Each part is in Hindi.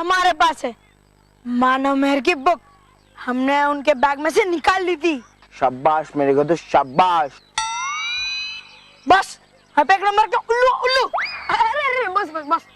हमारे पास है। मानव मेहर की बुक हमने उनके बैग में से निकाल ली थी। शाबाश मेरे को तो शाबाश। बस अब एक नंबर का उल्लू उल्लू। अरे बस बस बस।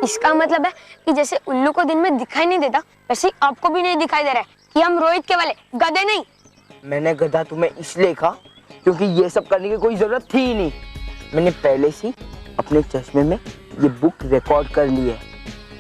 इसका मतलब है कि जैसे उल्लू को दिन में दिखाई नहीं देता, वैसे आपको भी नहीं दिखाई दे रहा है कि हम रोहित के वाले गधे नहीं। मैंने गधा तुम्हें इसलिए कहा क्योंकि ये सब करने की कोई जरूरत थी ही नहीं। मैंने पहले से अपने चश्मे में ये बुक रिकॉर्ड कर ली है।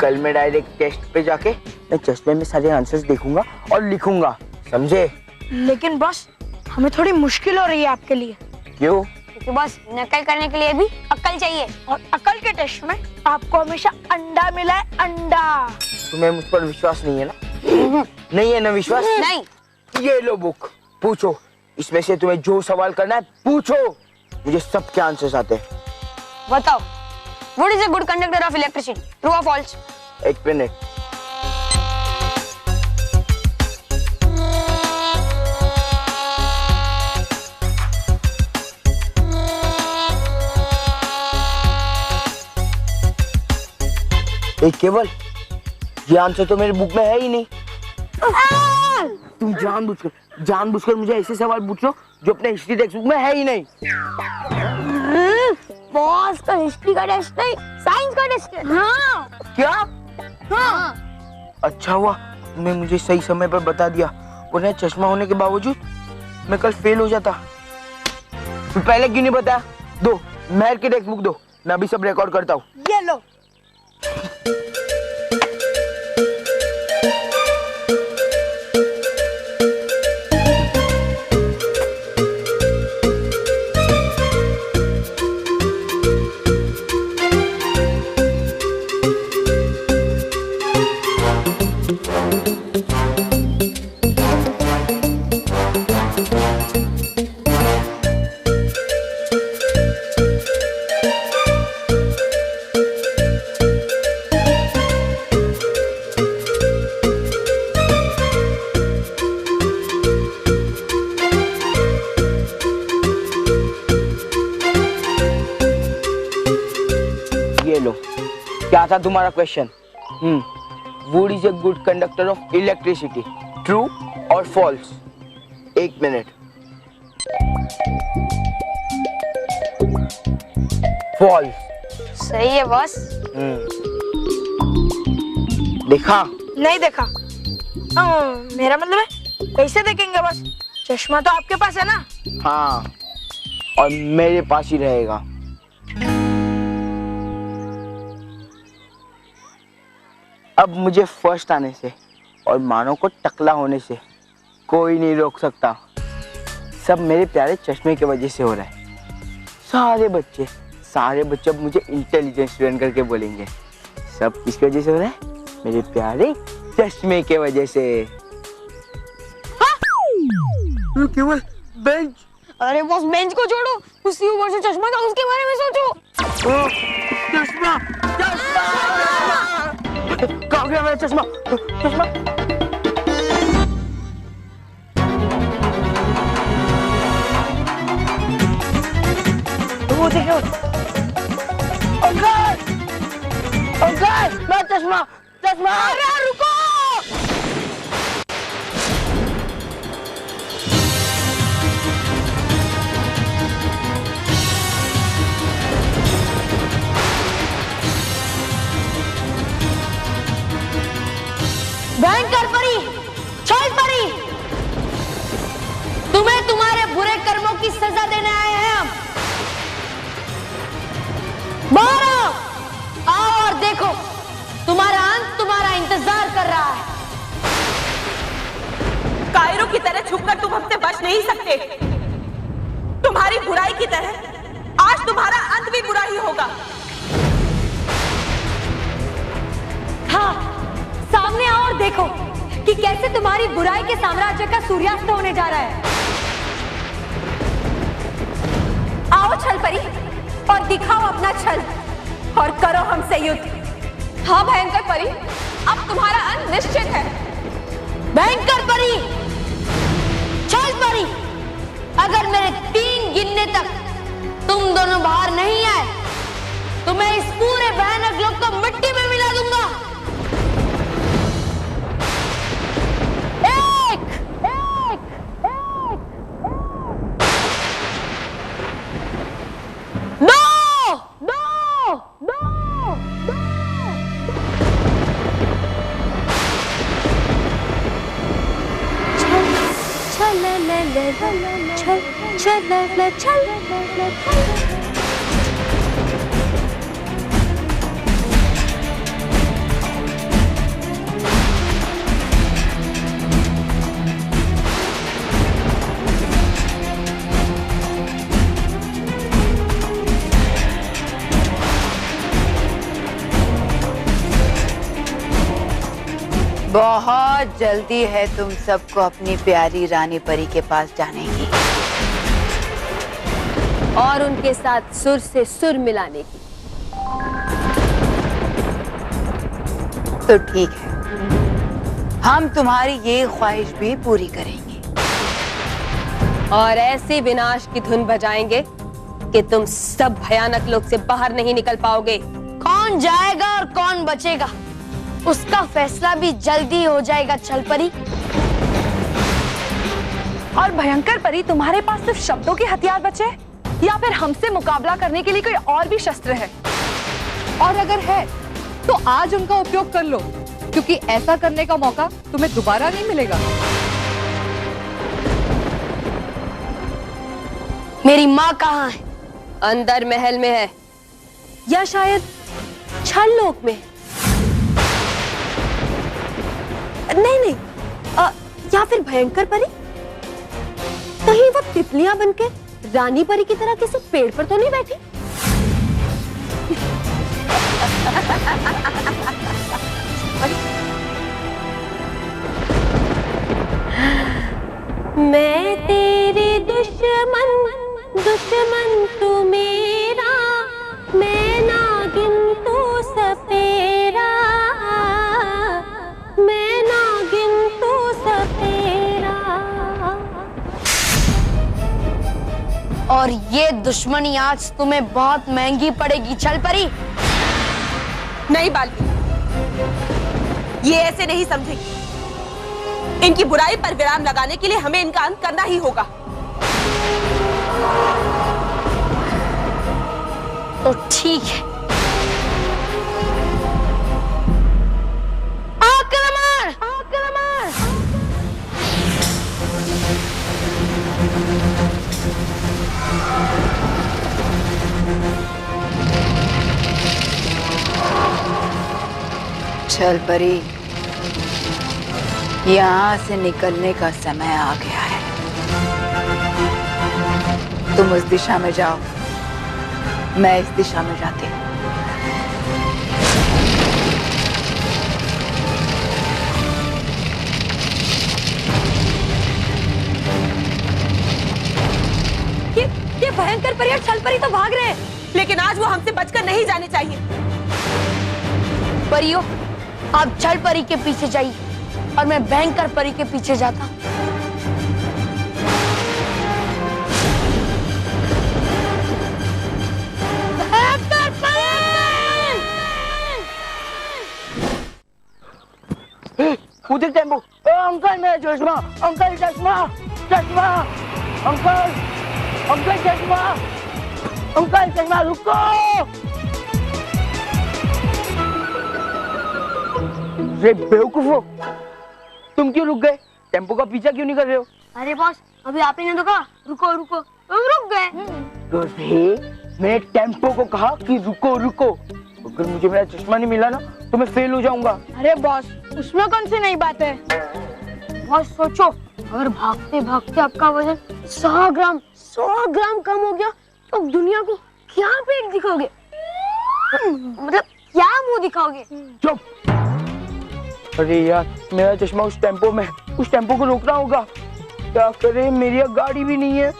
कल मैं डायरेक्ट टेस्ट पे जाके मैं चश्मे में सारे आंसर्स देखूंगा और लिखूंगा, समझे? लेकिन बॉस हमें थोड़ी मुश्किल हो रही है आपके लिए। क्यों? क्योंकि बस नकल करने के लिए भी अक्ल चाहिए, और अकल के टेस्ट में आपको हमेशा अंडा मिला है, अंडा। तुम्हें मुझ पर विश्वास नहीं है ना? नहीं है ना विश्वास? नहीं। ये लो बुक, पूछो। इसमें से तुम्हें जो सवाल करना है पूछो, मुझे सबके आंसर्स आते हैं। बताओ, what is a good conductor of electricity, true और फॉल्स? एक मिनट। एक केवल ये आंसर तो मेरे बुक में है ही नहीं। तुम जानबूझकर मुझे ऐसे सवाल पूछ रहे हो जो अपने हिस्ट्री टेक्स्ट बुक में है ही नहीं। बॉस का हिस्ट्री का टेस्ट नहीं, साइंस का टेस्ट है। हाँ। क्या? हाँ। अच्छा हुआ तुमने मुझे सही समय पर बता दिया, वरना चश्मा होने के बावजूद मैं कल फेल हो जाता। तुम पहले क्यों नहीं बताया? दो महर की टेक्स्ट बुक दो, मैं अभी सब रिकॉर्ड करता हूँ। ये लो। ये लो, क्या था तुम्हारा question? Would is a good conductor of electricity, true और फॉल्स? एक मिनट। फॉल्स। सही है बॉस। देखा? नहीं देखा। मेरा मतलब है कैसे देखेंगे बस, चश्मा तो आपके पास है ना। हाँ, और मेरे पास ही रहेगा। अब मुझे फर्स्ट आने से और मानव को टकला होने से कोई नहीं रोक सकता। सब मेरे प्यारे चश्मे की वजह से हो रहा है। सारे बच्चे अब मुझे इंटेलिजेंट स्टूडेंट करके बोलेंगे। सब किसकी वजह से हो रहा है? मेरे प्यारे चश्मे के वजह से। केवल बेंच। अरे बॉस बेंच को छोड़ो, उसी ऊपर से चश्मा था उसके बारे में सोचो। चश्मा कहाँ गया मेरा चश्मा? वो देखो, अंकल मेरा चश्मा। अरे रुको। भयंकर परी, छल परी, तुम्हें तुम्हारे बुरे कर्मों की सजा देने आए हैं हम। बाहर आओ और देखो, तुम्हारा अंत तुम्हारा इंतजार कर रहा है। कायरों की तरह छुपकर तुम हमसे बच नहीं सकते। तुम्हारी बुराई की तरह आज तुम्हारा अंत भी बुरा ही होगा। हाँ, सामने आओ और देखो कि कैसे तुम्हारी बुराई के साम्राज्य का सूर्यास्त होने जा रहा है। आओ छल परी, और दिखाओ अपना छल और करो हमसे युद्ध। हाँ भयंकर परी, अब तुम्हारा अंत निश्चित है। भयंकर परी, छल परी, अगर मेरे 3 गिनने तक तुम दोनों बाहर नहीं आए तो मैं इस पूरे भयानक लोक को मिट्टी में मिला दूंगा। बहुत जल्दी है तुम सबको अपनी प्यारी रानी परी के पास जाने की और उनके साथ सुर से सुर मिलाने की। तो ठीक है, हम तुम्हारी ये ख्वाहिश भी पूरी करेंगे और ऐसे विनाश की धुन बजाएंगे कि तुम सब भयानक लोक से बाहर नहीं निकल पाओगे। कौन जाएगा और कौन बचेगा उसका फैसला भी जल्दी हो जाएगा छल परी। और भयंकर परी, तुम्हारे पास सिर्फ शब्दों के हथियार बचे या फिर हमसे मुकाबला करने के लिए कोई और भी शस्त्र है? और अगर है तो आज उनका उपयोग कर लो, क्योंकि ऐसा करने का मौका तुम्हें दोबारा नहीं मिलेगा। मेरी माँ कहाँ है? अंदर महल में है या शायद छल लोक में। नहीं, या फिर भयंकर परी, कहीं वो तितलियां बनके रानी परी की तरह किसी पेड़ पर तो नहीं बैठी? मैं तेरी दुश्मन, दुश्मन तू मेरा, मैं नागिन तू सपेरा, मैं नागिन तू सपेरा। और ये दुश्मनी आज तुम्हें बहुत महंगी पड़ेगी छल परी। नहीं बालकी, ये ऐसे नहीं समझेगी। इनकी बुराई पर विराम लगाने के लिए हमें इनका अंत करना ही होगा। तो ठीक है, आक्रमण! आक्रमण! छल परी, यहाँ से निकलने का समय आ गया है। तुम उस दिशा में जाओ, मैं इस दिशा में जाती हूँ। ये भयंकर परी और छल परी तो भाग रहे हैं, लेकिन आज वो हमसे बचकर नहीं जाने चाहिए। परियों, आप छल परी के पीछे जाइए और मैं भयंकर परी के पीछे जाता हूँ। उधर टेम्पो। अंकल मेरा चश्मा, अंकल चश्मा, चश्मा, अंकल, अंकल चश्मा, अंकल चश्मा, रुको। रे बेवकूफो, तुम क्यों रुक गए? टेम्पो का पीछा क्यों नहीं कर रहे हो? अरे बॉस, अभी आप ही ने तो कहा रुको रुको, तुम रुक गए। तो मैंने टेम्पो को कहा कि रुको रुको। अगर मुझे मेरा चश्मा नहीं मिला ना तो मैं फेल हो जाऊंगा। अरे बॉस, उसमें कौन सी नई बात है? बॉस सोचो, अगर भागते भागते आपका वजन 100 ग्राम कम हो गया तो दुनिया को क्या पेट दिखाओगे? मतलब क्या मुंह दिखाओगे? चुप। अरे यार, मेरा चश्मा उस टेम्पो को रोकना होगा। क्या करे, मेरी गाड़ी भी नहीं है।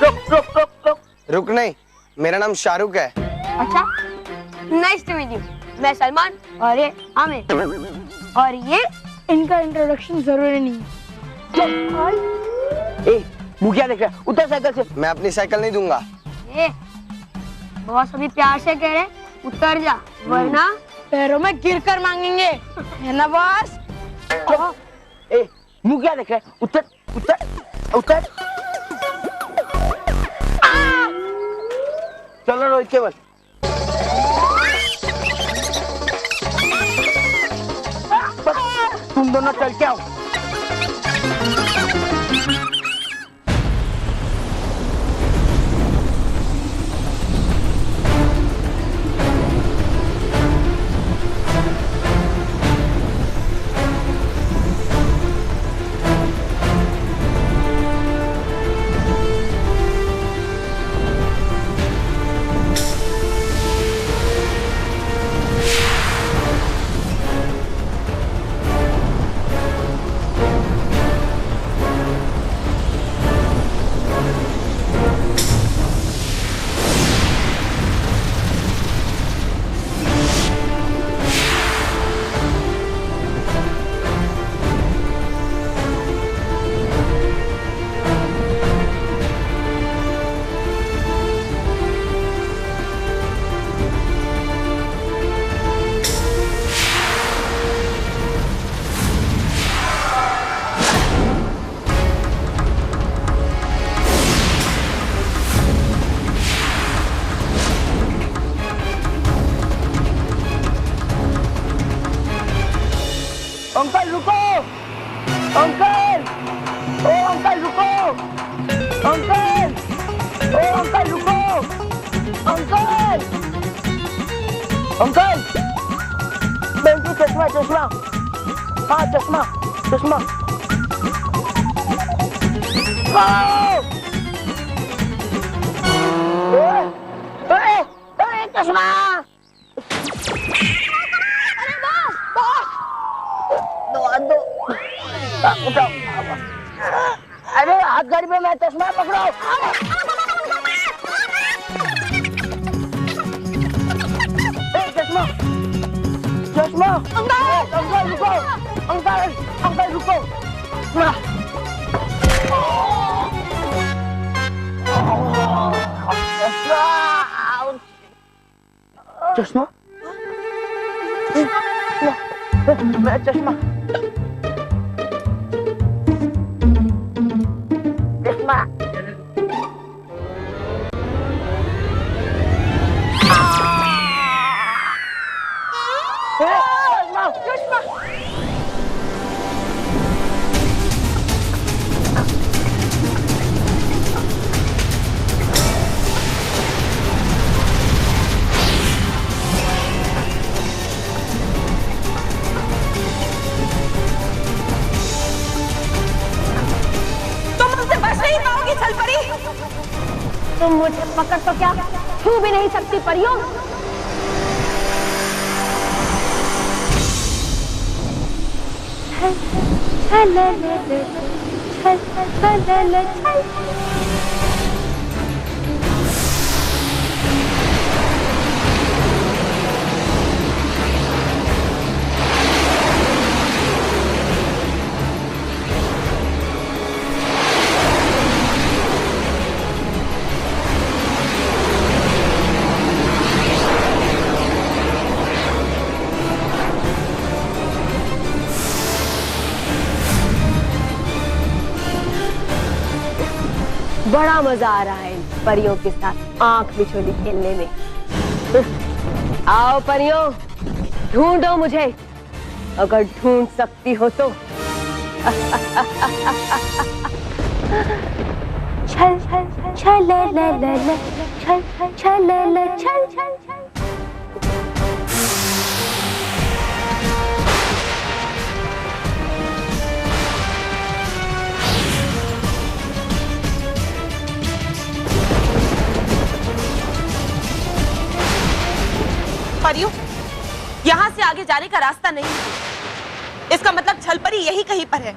रुक। रुक नहीं, मेरा नाम शाहरुख है। अच्छा, नाइस टू मीट यू। मैं सलमान और ये आमिर, और ये इनका इंट्रोडक्शन जरूरी नहीं है। मुँह क्या देख रहा है? उतर साइकिल से। मैं अपनी साइकिल नहीं दूंगा। बॉस अभी प्यार से कह रहे उतर जा, वरना पैरों में गिरकर मांगेंगे, है ना बॉस? मुँह क्या देख रहा है? उतर। चलो रोहित केवल। तुम दोनों चल के आओ। अंकल बहन की चश्मा चश्मा, हाँ चश्मा चश्मा। चश्मा। दो उठाओ। अरे हाथ गाड़ी पे मैं चश्मा पकड़ो। चश्मा चश्मा। अंकल रुको, अंकल रुको। चश्मा मेरा चश्मा चश्मा। तुम मुझे पकड़ तो क्या छू भी नहीं सकती परियों। बड़ा मजा आ रहा है इन परियों के साथ आंख बिछोली खेलने में। आओ परियों, ढूंढो मुझे, अगर ढूंढ सकती हो तो। छल छल छल ल ल ल छल छल ल छल छल छल। परियों, यहाँ से आगे जाने का रास्ता नहीं है। इसका मतलब छलपरी यही कहीं पर है।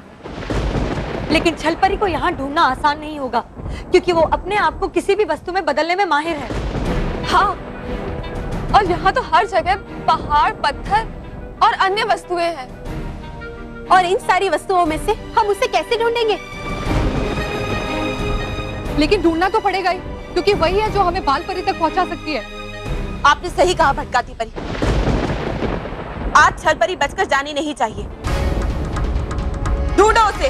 लेकिन छलपरी को यहाँ ढूंढना आसान नहीं होगा, क्योंकि वो अपने आप को किसी भी वस्तु में बदलने में माहिर है। हाँ, और यहाँ तो हर जगह पहाड़, पत्थर और अन्य वस्तुएं हैं। और इन सारी वस्तुओं में से हम उसे कैसे ढूंढेंगे? लेकिन ढूंढना तो पड़ेगा ही, क्योंकि वही है जो हमें बाल परी तक पहुंचा सकती है। आपने सही कहा भटकाती परी। आज छलपरी बचकर जानी नहीं चाहिए। ढूंढो उसे।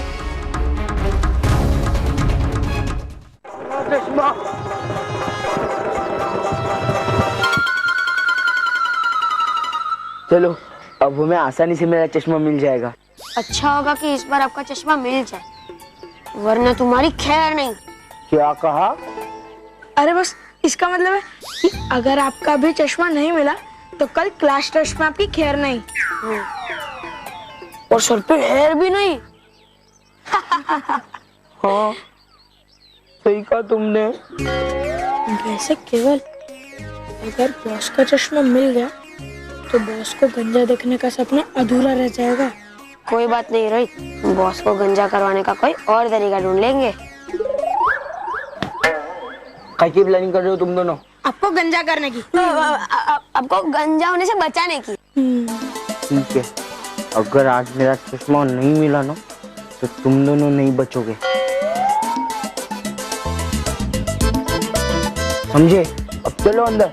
चश्मा। चलो अब हमें आसानी से मेरा चश्मा मिल जाएगा। अच्छा होगा कि इस बार आपका चश्मा मिल जाए, वरना तुम्हारी खैर नहीं। क्या कहा? अरे बस इसका मतलब है कि अगर आपका भी चश्मा नहीं मिला तो कल क्लास टेस्ट में आपकी खैर नहीं, और सर पे हेयर भी नहीं। हाँ सही कहा तुमने। वैसे केवल अगर बॉस का चश्मा मिल गया तो बॉस को गंजा देखने का सपना अधूरा रह जाएगा। कोई बात नहीं रोहित, बॉस को गंजा करवाने का कोई और तरीका ढूंढ लेंगे। क्या की प्लानिंग कर रहे हो तुम दोनों? आपको गंजा करने की। आपको गंजा होने से बचाने की। ठीक है, अगर आज मेरा चश्मा नहीं मिला ना तो तुम दोनों नहीं बचोगे, समझे? अब चलो अंदर।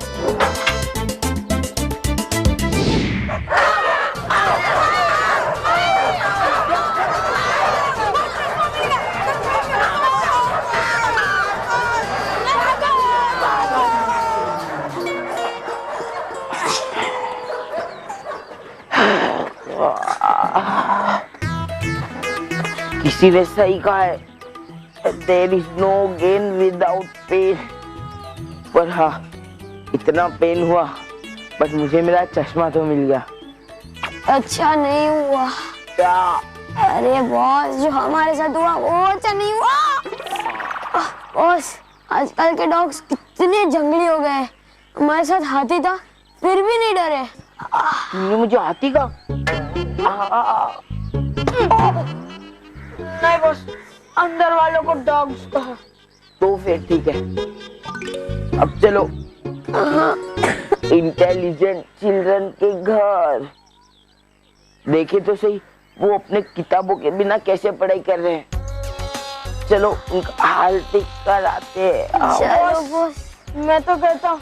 किसी ने सही कहा है, there is no gain without pain। पर हाँ, इतना पेन हुआ बट मुझे मेरा चश्मा तो मिल गया। अच्छा नहीं हुआ। क्या? अरे बॉस, जो हमारे साथ हुआ वो अच्छा नहीं हुआ। बॉस, आजकल के डॉग्स कितने जंगली हो गए। हमारे साथ हाथी था फिर भी नहीं डरे। तुमने मुझे हाथी का? नहीं बॉस, अंदर वालों को डॉग्स कहा। तो फिर ठीक है, अब चलो इंटेलिजेंट चिल्ड्रन के घर। देखे तो सही वो अपने किताबों के बिना कैसे पढ़ाई कर रहे हैं। चलो उनका हाल ठीक कराते हैं। चलो बॉस। मैं तो कहता हूँ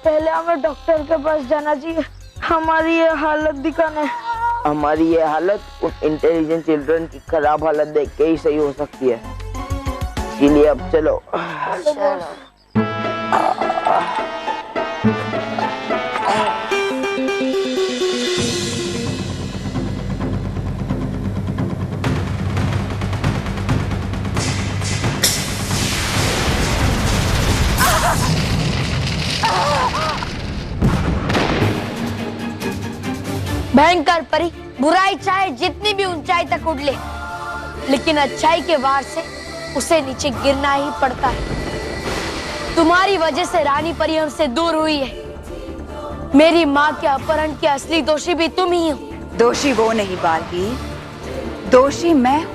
पहले हमें डॉक्टर के पास जाना चाहिए, हमारी ये हालत दिखाने। हमारी ये हालत उन इंटेलिजेंट चिल्ड्रन की खराब हालत देख के ही सही हो सकती है। इसीलिए अब चलो। भयंकर परी, बुराई चाहे जितनी भी ऊंचाई तक उड़ ले, लेकिन अच्छाई के वार से उसे नीचे गिरना ही पड़ता है। तुम्हारी वजह से रानी परी हमसे दूर हुई है। मेरी माँ के अपहरण के असली दोषी भी तुम ही हो। दोषी वो नहीं बालकी, दोषी मैं हूं।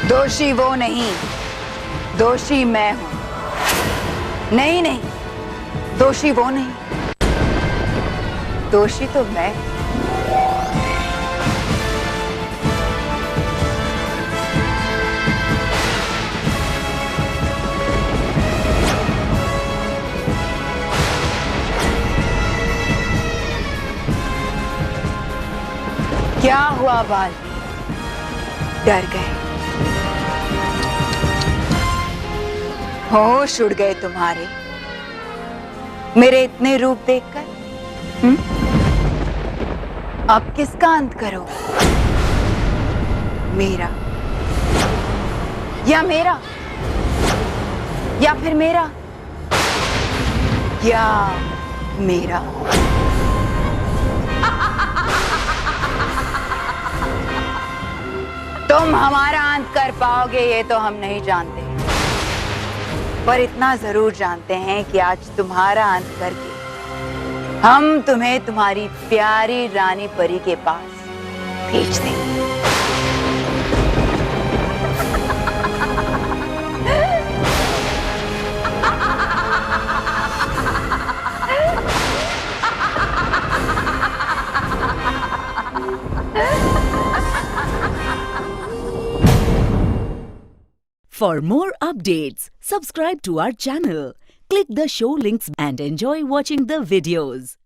दोषी वो नहीं, दोषी मैं हूं। नहीं नहीं, दोषी वो नहीं, दोषी तो मैं। क्या हुआ बाल? डर गए? होश उड़ गए तुम्हारे मेरे इतने रूप देखकर? अब किसका अंत करो? मेरा या मेरा या फिर मेरा या मेरा? तुम हमारा अंत कर पाओगे ये तो हम नहीं जानते, पर इतना जरूर जानते हैं कि आज तुम्हारा अंत करके हम तुम्हें तुम्हारी प्यारी रानी परी के पास भेज देंगे। For more updates, subscribe to our channel, click the show links and enjoy watching the videos.